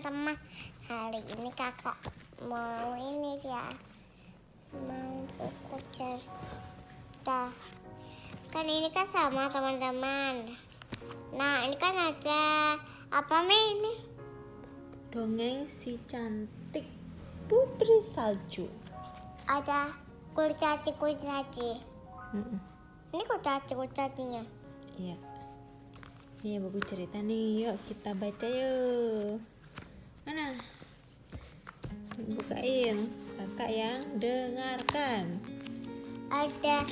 teman-teman. Hari ini kakak mau ini ya, mau buku cerita. Kan ini kan sama teman-teman. Nah ini kan ada apa ini? Dongeng si cantik putri salju. Ada kurcaci. Ini kurcacinya. Iya. Ini buku cerita nih, yuk kita baca yuk. Mana? Bukain, kakak yang dengarkan. Ada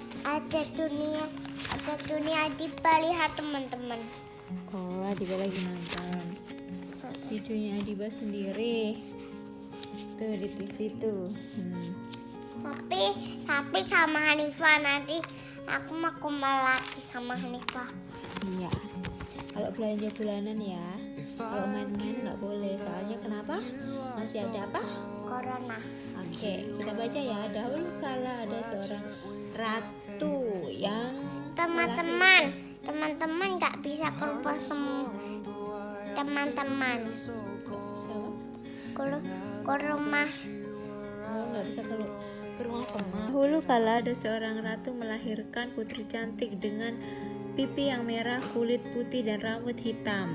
dunia di Baliha teman-teman. Oh, Adiba lagi nonton videonya Adiba sendiri tuh di TV tuh. Tapi sama Hanifah, nanti aku mau kumpul lagi sama Hanifah. Iya. Kalau belanja bulanan ya, kalau main-main nggak boleh. Soalnya kenapa? Masih ada apa? Corona. Oke, kita baca ya. Dahulu kala ada seorang ratu yang Teman-teman nggak bisa keluar semua. Teman-teman ke rumah. nggak bisa kalau ke rumah teman. Dahulu kala ada seorang ratu melahirkan putri cantik dengan pipi yang merah, kulit putih dan rambut hitam.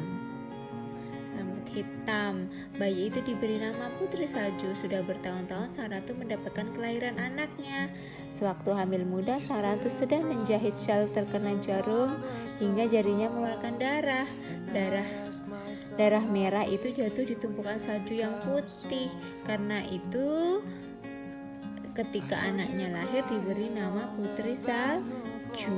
Bayi itu diberi nama Putri Salju. Sudah bertahun-tahun sang ratu mendapatkan kelahiran anaknya. Sewaktu hamil muda, sang ratu sedang menjahit syal terkena jarum hingga jarinya mengeluarkan darah. Darah merah itu jatuh di tumpukan salju yang putih. Karena itu ketika anaknya lahir diberi nama Putri Salju.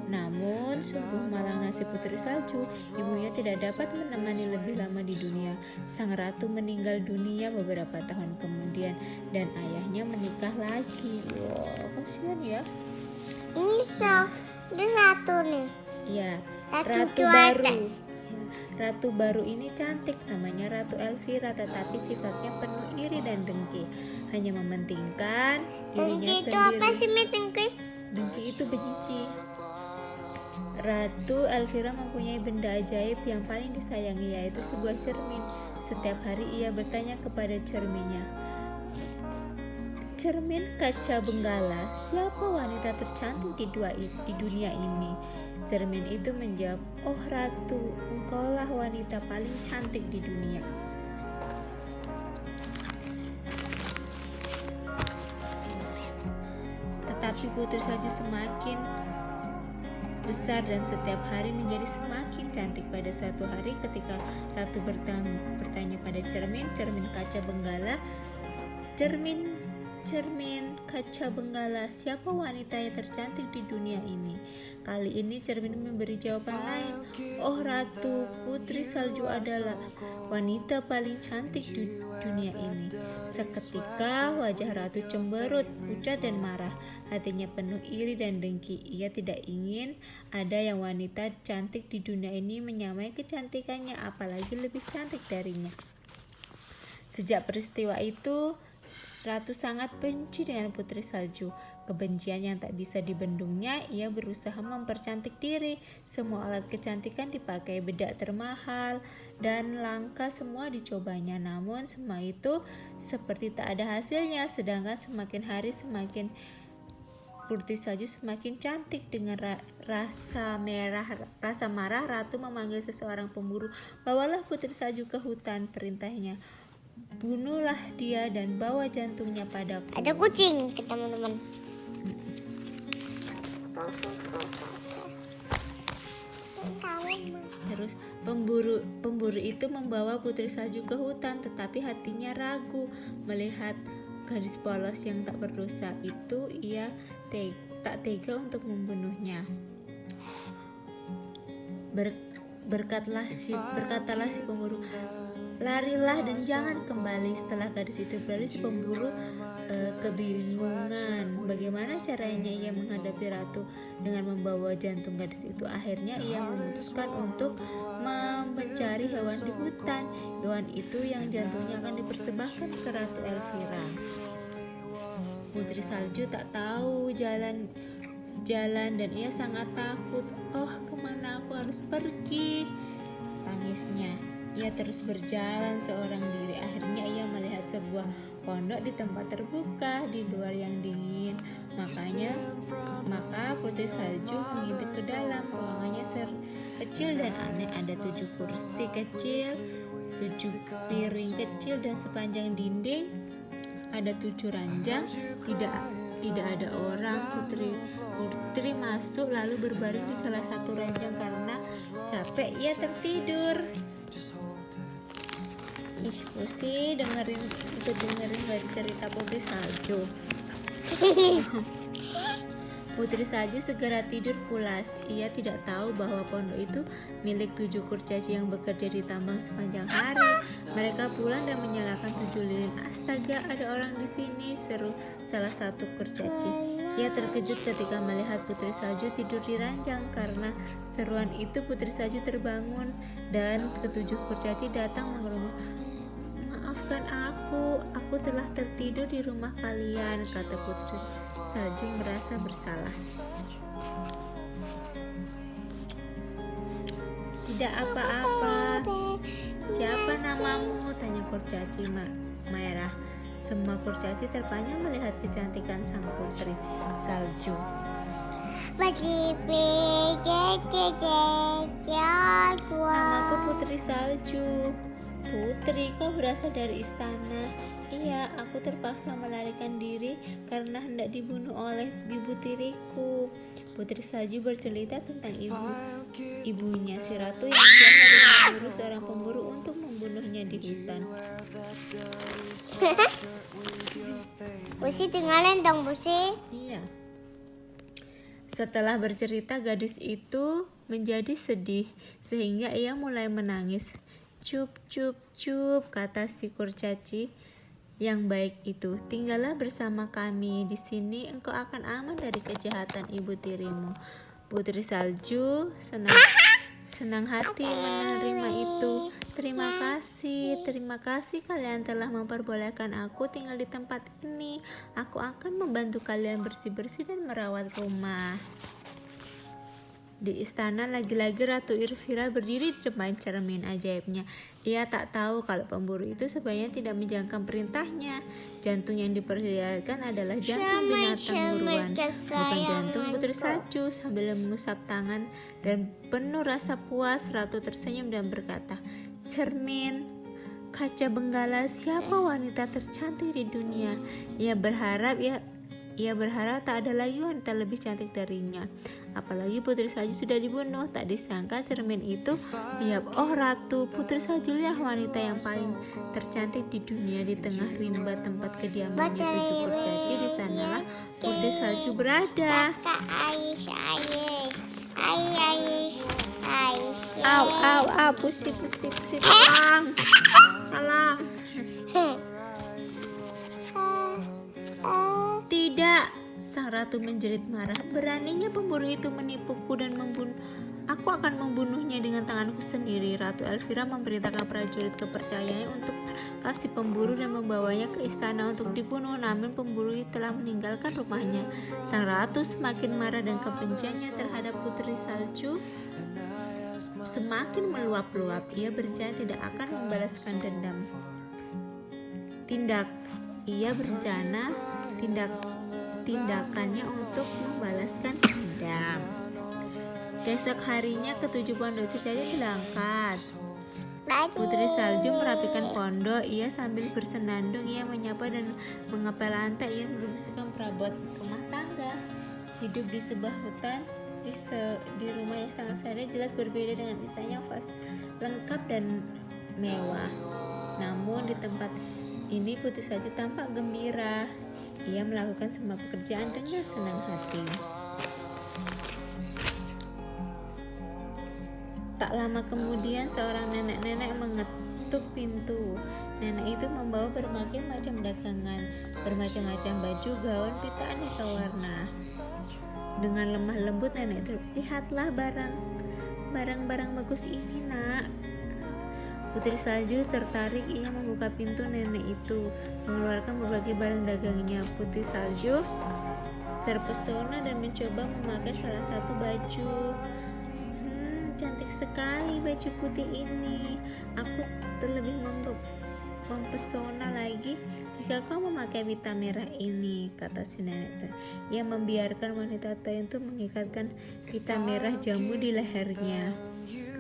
Namun sungguh malang nasib Putri Salju, ibunya tidak dapat menemani lebih lama di dunia. Sang ratu meninggal dunia beberapa tahun kemudian dan ayahnya menikah lagi. Wow, kasihan ya. Ini ratu nih. Ya, Ratu baru. Ratu baru ini cantik, namanya Ratu Elvira, tetapi sifatnya penuh iri dan dengki. Hanya mementingkan dirinya Dengki sendiri. itu apa sih, Dengki? Dengki itu benci. Ratu Elvira mempunyai benda ajaib yang paling disayangi, yaitu sebuah cermin. Setiap hari ia bertanya kepada cerminnya, "Cermin kaca benggala, siapa wanita tercantik di dunia ini?" Cermin itu menjawab, "Oh ratu, engkaulah wanita paling cantik di dunia." Tetapi Putri Salju semakin besar dan setiap hari menjadi semakin cantik. Pada suatu hari ketika ratu bertanya pada cermin kaca benggala, cermin kaca benggala, siapa wanita yang tercantik di dunia ini? Kali ini cermin memberi jawaban lain, "Oh ratu, Putri Salju adalah wanita paling cantik di dunia ini." Seketika wajah ratu cemberut, pucat dan marah. Hatinya penuh iri dan dengki. Ia tidak ingin ada yang wanita cantik di dunia ini menyamai kecantikannya, apalagi lebih cantik darinya. Sejak peristiwa itu, ratu sangat benci dengan Putri Salju. Kebencian yang tak bisa dibendungnya, ia berusaha mempercantik diri. Semua alat kecantikan dipakai, bedak termahal dan langka semua dicobanya. Namun semua itu seperti tak ada hasilnya. Sedangkan semakin hari semakin Putri Salju semakin cantik. Dengan rasa marah, ratu memanggil seseorang pemburu. "Bawalah Putri Salju ke hutan," perintahnya. "Bunuhlah dia dan bawa jantungnya padaku." Ada kucing, teman-teman. Terus pemburu itu membawa Putri Salju ke hutan, tetapi hatinya ragu melihat gadis polos yang tak berdosa itu. Ia tak tega untuk membunuhnya. Berkatalah si pemburu, "Larilah dan jangan kembali." Setelah gadis itu berlari, si pemburu kebingungan bagaimana caranya ia menghadapi ratu dengan membawa jantung gadis itu. Akhirnya ia memutuskan untuk mencari hewan di hutan. Hewan itu yang jantungnya akan dipersembahkan ke Ratu Elvira. Putri Salju tak tahu jalan dan ia sangat takut. "Oh, kemana aku harus pergi?" tangisnya. Ia terus berjalan seorang diri. Akhirnya ia melihat sebuah pondok di tempat terbuka di luar yang dingin. Maka Putri Salju mengintip ke dalam. Ruangannya kecil dan aneh. Ada 7 kursi kecil, 7 piring kecil, dan sepanjang dinding ada 7 ranjang. Tidak ada orang. Putri masuk lalu berbaring di salah satu ranjang karena capek ia tertidur. Pusing dengerin dari cerita Putri Salju. Putri Salju segera tidur pulas. Ia tidak tahu bahwa pondok itu milik 7 kurcaci yang bekerja di tambang sepanjang hari. Mereka pulang dan menyalakan 7 lilin. Astaga, ada orang di sini, seru salah satu kurcaci. Ia terkejut ketika melihat Putri Salju tidur di ranjang. Karena seruan itu Putri Salju terbangun dan ke-7 kurcaci datang mengerumah. Maafkan aku telah tertidur di rumah kalian, kata Putri Salju merasa bersalah. Tidak apa-apa. Siapa namamu? Tanya kurcaci merah. Semua kurcaci terpanyang melihat kecantikan sang Putri Salju. Namaku Putri Salju. Putri, kau berasal dari istana. Iya, aku terpaksa melarikan diri karena hendak dibunuh oleh ibu tiriku. Putri Salju bercerita tentang ibunya si ratu yang jahat dan menyuruh seorang pemburu untuk membunuhnya di hutan. Busi dengerin dong, Busi. Iya. Setelah bercerita, gadis itu menjadi sedih sehingga ia mulai menangis. Cup, cup, cup, kata si kurcaci yang baik itu. Tinggallah bersama kami. Di sini engkau akan aman dari kejahatan ibu tirimu. Putri Salju senang hati menerima itu. Terima kasih kalian telah memperbolehkan aku tinggal di tempat ini. Aku akan membantu kalian bersih-bersih dan merawat rumah. Di istana lagi-lagi Ratu Irvira berdiri di depan cermin ajaibnya. Ia tak tahu kalau pemburu itu sebenarnya tidak menjalankan perintahnya. Jantung yang diperlihatkan adalah jantung binatang buruan, bukan jantung Putri Salju. Sambil mengusap tangan dan penuh rasa puas, Ratu tersenyum dan berkata, cermin, kaca benggala, siapa wanita tercantik di dunia? Ia berharap tak ada lagi wanita lebih cantik darinya. Apalagi Putri Salju sudah dibunuh. Tak disangka cermin itu oh Ratu, Putri Salju lah wanita yang paling tercantik di dunia. Di tengah rimba tempat kediamannya 7 kurcaci, di sanalah Putri Salju berada. Au, pusing, tolong. Tidak, sang ratu menjerit marah. Beraninya pemburu itu menipuku dan membunuh. Aku akan membunuhnya dengan tanganku sendiri. Ratu Elvira memerintahkan prajurit kepercayaannya untuk menangkap si pemburu dan membawanya ke istana untuk dibunuh. Namun pemburu telah meninggalkan rumahnya. Sang ratu semakin marah dan kebenciannya terhadap Putri Salju semakin meluap-luap. Ia berencana tidak akan membalaskan dendam. Tindakannya untuk membalaskan dendam. Besok harinya ke-7 pondok itu saja berangkat. Putri Salju merapikan pondok. Ia sambil bersenandung, ia menyapa dan mengepel lantai. Ia membersihkan perabot rumah tangga. Hidup di sebuah hutan, di rumah yang sangat sederhana, jelas berbeda dengan istana yang lengkap dan mewah. Namun di tempat ini Putri Salju tampak gembira. Ia melakukan semua pekerjaan dengan senang hati. Tak lama kemudian seorang nenek-nenek mengetuk pintu. Nenek itu membawa berbagai macam dagangan, bermacam-macam baju, gaun, pita aneka warna. Dengan lemah lembut nenek itu, lihatlah barang-barang bagus ini, nak. Putri Salju tertarik. Ia membuka pintu nenek itu, mengeluarkan berbagai barang dagangnya. Putri Salju terpesona dan mencoba memakai salah satu baju. cantik sekali baju putih ini. Aku terlebih mempesona lagi jika kau memakai pita merah ini, kata si nenek itu. Ia membiarkan wanita tua itu mengikatkan pita merah jambu di lehernya.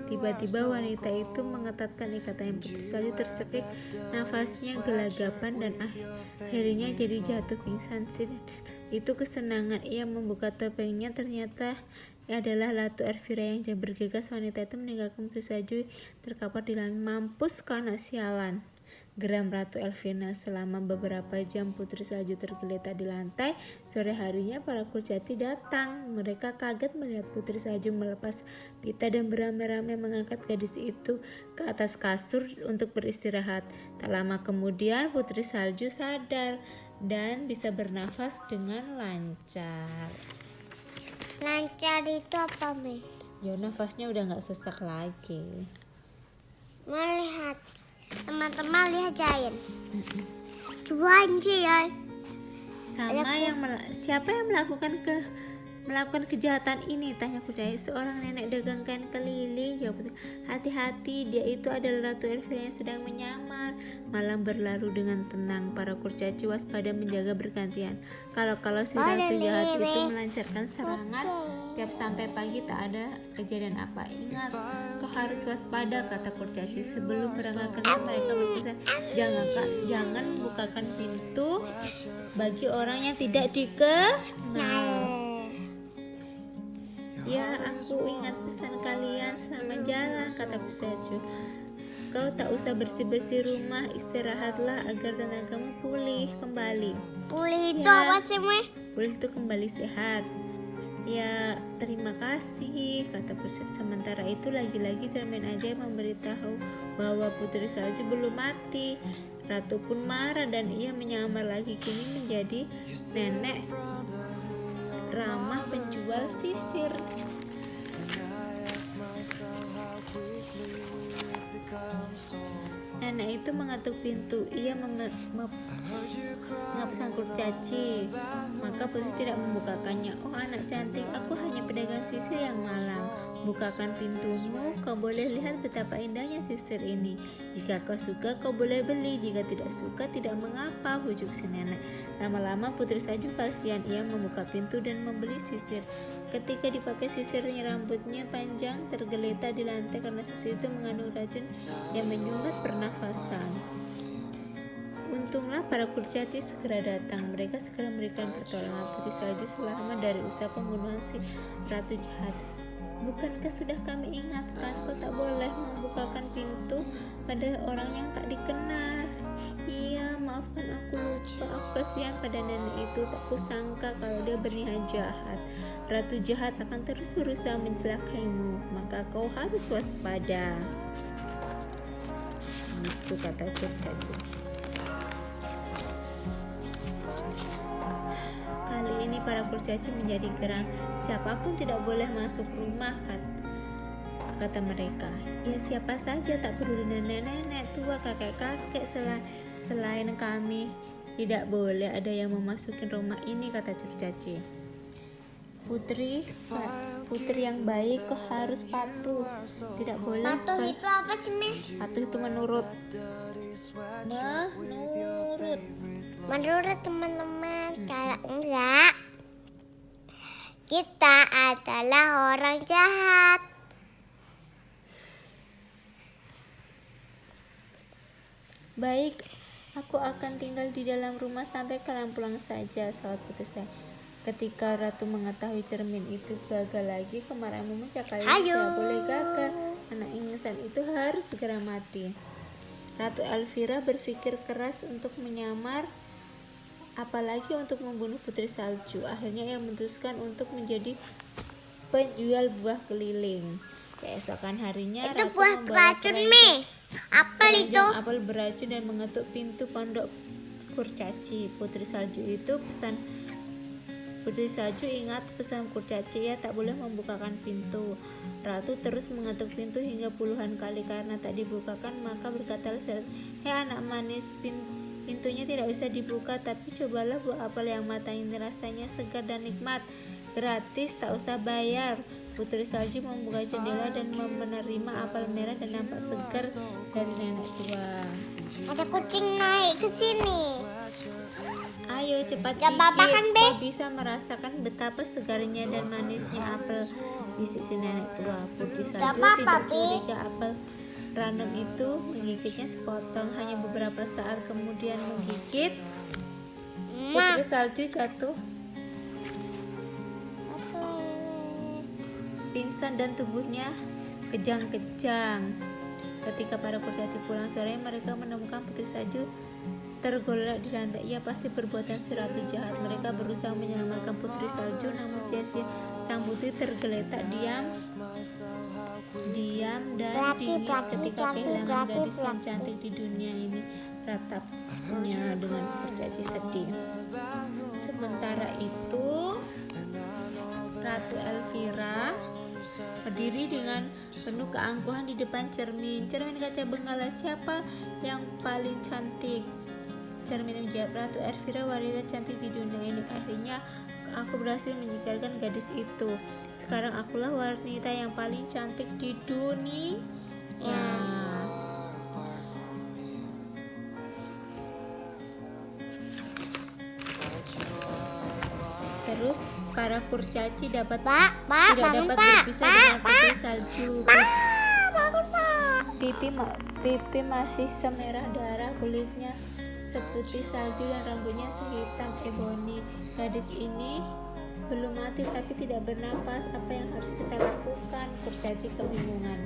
Tiba-tiba wanita itu mengetatkan ikatan yang putri salju tercekik, nafasnya gelagapan dan akhirnya jadi jatuh pingsan. Itu kesenangan. Ia membuka topengnya, ternyata adalah Ratu Elvira yang bergegas. Wanita itu meninggalkan putri salju terkapar di lantai. Mampus kau anak sialan, geram Ratu Elvira. Selama beberapa jam putri salju tergeletak di lantai. Sore harinya para kurcaci datang. Mereka kaget melihat putri salju melepas pita dan beramai-ramai mengangkat gadis itu ke atas kasur untuk beristirahat. Tak lama kemudian putri salju sadar dan bisa bernafas dengan lancar. Lancar itu apa, Mi? Ya, nafasnya udah gak sesak lagi. Melihat teman-teman, lihat Giant. Cuan Giant. Sama siapa yang melakukan kejahatan ini, tanya Kudai. Seorang nenek dagang kain keliling, jawab. Hati-hati, dia itu adalah Ratu Elvira yang sedang menyamar. Malam berlalu dengan tenang. Para kurcaci waspada menjaga bergantian. Kalau si ratu jahat itu melancarkan serangan tiap sampai pagi, tak ada kejadian apa. Ingat, kau harus waspada, kata kurcaci. Sebelum berangkat kerja mereka berpesan, jangan bukakan pintu bagi orang yang tidak dikenal. Ya, aku ingat pesan kalian sama jalan, kata Pusaju. Kau tak usah bersih-bersih rumah, istirahatlah agar tenagamu pulih kembali. Pulih itu Ya, apa sih, Mi? pulih itu kembali sehat. Ya, terima kasih, kata Pusaju. Sementara itu lagi-lagi cermin ajaib memberitahu bahwa putri salju belum mati. Ratu pun marah dan ia menyamar lagi, kini menjadi nenek ramah penjual sisir. Nenek itu mengetuk pintu. Ia mengabsen kurcaci. Maka putri tidak membukakannya. Oh anak cantik, aku hanya pedagang sisir yang malang. Bukakan pintumu, kau boleh lihat betapa indahnya sisir ini. Jika kau suka, kau boleh beli. Jika tidak suka, tidak mengapa, bujuk si nenek. Lama-lama putri salju kasihan. Ia membuka pintu dan membeli sisir. Ketika dipakai sisirnya, rambutnya panjang tergeletak di lantai karena sisir itu mengandung racun yang menyumbat pernafasan. Untunglah para kurcaci segera datang. Mereka segera memberikan pertolongan putri salju selamat dari usaha pembunuhan si ratu jahat. Bukankah sudah kami ingatkan, kau tak boleh membukakan pintu pada orang yang tak dikenal? Iya, maafkan aku lupa. Aku kasihan pada nenek itu. Tak kusangka kalau dia berniat jahat. Ratu jahat akan terus berusaha mencelakaimu, maka kau harus waspada. Itu kata kurcaci. Kali ini para kurcaci menjadi gerang. Siapapun tidak boleh masuk rumah, kata mereka. Ya siapa saja, tak peduli nenek-nenek tua, kakek-kakek, selain kami. Tidak boleh ada yang memasuki rumah ini, kata kurcaci. Putri yang baik, kau harus patuh. Tidak boleh. Patuh itu apa sih, Mi? Patuh itu menurut. Menurut teman-teman, kalau enggak, kita adalah orang jahat. Baik, aku akan tinggal di dalam rumah sampai kalian pulang saja, sahabat putusnya. Ketika ratu mengetahui cermin itu gagal lagi, kemarahan memuncak. Kali ini tidak boleh gagal. Anak ingusan itu harus segera mati. Ratu Elvira berpikir keras untuk menyamar, apalagi untuk membunuh putri salju. Akhirnya ia memutuskan untuk menjadi penjual buah keliling. Keesokan harinya Itu ratu buah beracun, Mi. Apel itu. Apel beracun dan mengetuk pintu pondok kurcaci. Putri salju ingat pesan kurcaci, ia tak boleh membukakan pintu. Ratu terus mengetuk pintu hingga puluhan kali. Karena tak dibukakan, maka berkatalah, hei anak manis, pintunya tidak bisa dibuka, tapi cobalah buah apel yang matang ini, rasanya segar dan nikmat. Gratis, tak usah bayar. Putri Salju membuka jendela dan menerima apel merah dan nampak segar dari nenek tua. Ada kucing naik ke sini. Ayo cepat Gak apa-apa gigit, kan, Be? kau bisa merasakan betapa segarnya dan manisnya apel, bisik si nenek tua. Putri Gak Salju apa-apa, tidak Be. curiga apel random itu menggigitnya sepotong. Hanya beberapa saat kemudian menggigit, Putri Salju jatuh pingsan dan tubuhnya kejang-kejang. Ketika para kurcaci pulang sore, mereka menemukan Putri Salju tergolek di lantai. Ia pasti berbuatan seratu jahat. Mereka berusaha menyelamatkan Putri Salju, namun sia-sia. Sang putri tergeletak diam dan dingin ketika kehilangan gadis yang cantik di dunia ini. Ratapnya dengan kurcaci sedih. Sementara itu, Ratu Elvira berdiri dengan penuh keangkuhan di depan cermin kaca benggala. Siapa yang paling cantik? Cermin menjawab, Ratu Elvira wanita cantik di dunia ini. Akhirnya aku berhasil menyingkirkan gadis itu. Sekarang akulah wanita yang paling cantik di dunia. Terus para kurcaci tidak dapat berpisah dengan Putri Salju. Pipi masih semerah darah, kulitnya seputih salju dan rambutnya sehitam eboni. Gadis ini belum mati tapi tidak bernapas. Apa yang harus kita lakukan? Kurcaci kebingungan.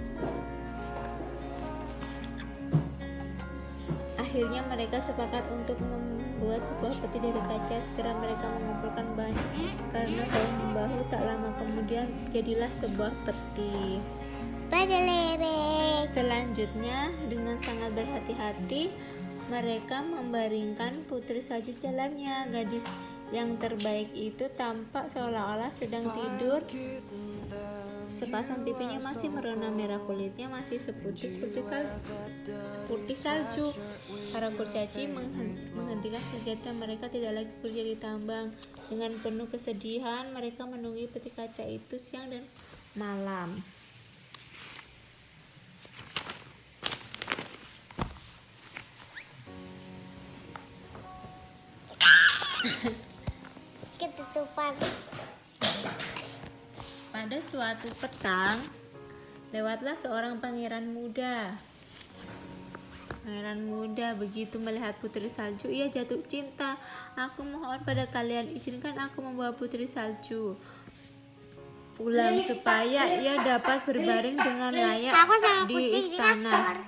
Akhirnya mereka sepakat untuk membuat sebuah peti dari kaca. Segera mereka mengumpulkan bahan karena bahu membahu. Tak lama kemudian jadilah sebuah peti. Selanjutnya dengan sangat berhati-hati mereka membaringkan Putri Salju di dalamnya. Gadis yang terbaik itu tampak seolah-olah sedang tidur. Sepasang pipinya masih merona merah, kulitnya masih seputih salju. Para kurcaci menghentikan kegiatan mereka, tidak lagi kerja di tambang. Dengan penuh kesedihan mereka menunggu peti kaca itu siang dan malam. Ketutupan. Pada suatu petang, lewatlah seorang pangeran muda. Pangeran muda begitu melihat Putri Salju, ia jatuh cinta. Aku mohon pada kalian, izinkan aku membawa Putri Salju pulang supaya ia dapat berbaring dengan layak di istana.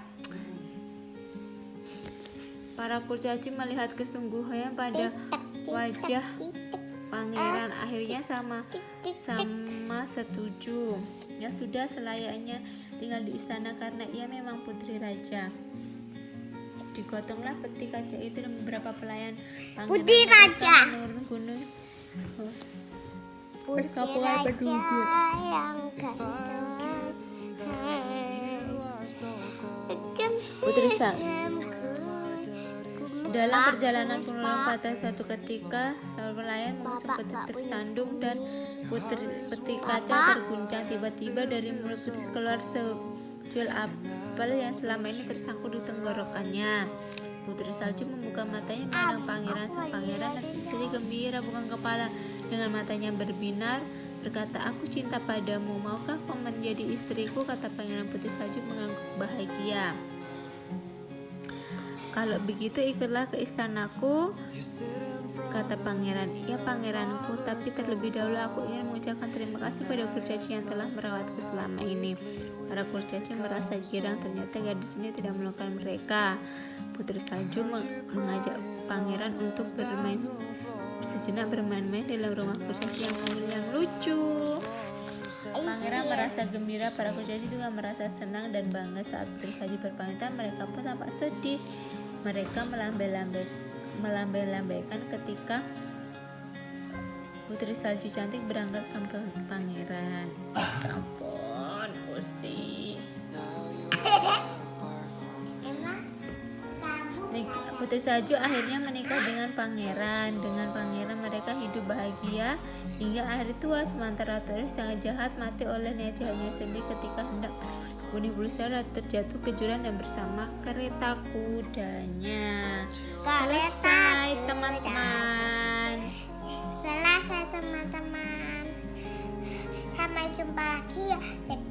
Para kurcaci melihat kesungguhan pada wajah pangeran, akhirnya sama setuju. Ya sudah, selayaknya tinggal di istana karena ia memang putri raja. Digotonglah peti kaca itu dan beberapa pelayan pangeran Putri raja menurun gunung. Putri raja yang Putri Salju. Dalam perjalanan pulang pada suatu ketika, nelayan mengusung peti tersandung dan peti kaca terguncang. Tiba-tiba dari mulut putri keluar sejual apel yang selama ini tersangkut di tenggorokannya. Putri Salju membuka matanya memandang pangeran. Sang pangeran dan istri gembira bukan kepala. Dengan matanya berbinar berkata, aku cinta padamu, maukah kau menjadi istriku? Kata pangeran. Putri Salju mengangguk bahagia. Kalau begitu ikutlah ke istanaku, kata pangeran. Ya pangeranku, tapi terlebih dahulu aku ingin mengucapkan terima kasih pada kurcaci yang telah merawatku selama ini. Para kurcaci merasa girang, ternyata gadis ini tidak melupakan mereka. Putri Salju mengajak pangeran untuk sejenak bermain-main dalam rumah kurcaci yang lucu. Pangeran merasa gembira, para kurcaci juga merasa senang dan bangga. Saat Putri Salju berpamitan, mereka pun tampak sedih. Mereka melambai-lambaikan ketika Putri Salju cantik berangkat ke pangeran. Ampun, pusing. Emang kamu Putri Salju akhirnya menikah dengan pangeran. Dengan pangeran mereka hidup bahagia hingga akhir tua. Sementara Ratu Elif sangat jahat, mati oleh niat jahatnya sendiri ketika hendak membunuh ibu Ratu, terjatuh ke jurang dan bersama kereta kudanya. Selesai teman-teman. Selesai teman-teman. Sampai jumpa lagi ya. Cek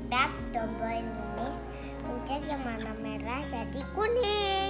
tombol ini, pencet yang warna merah jadi kuning.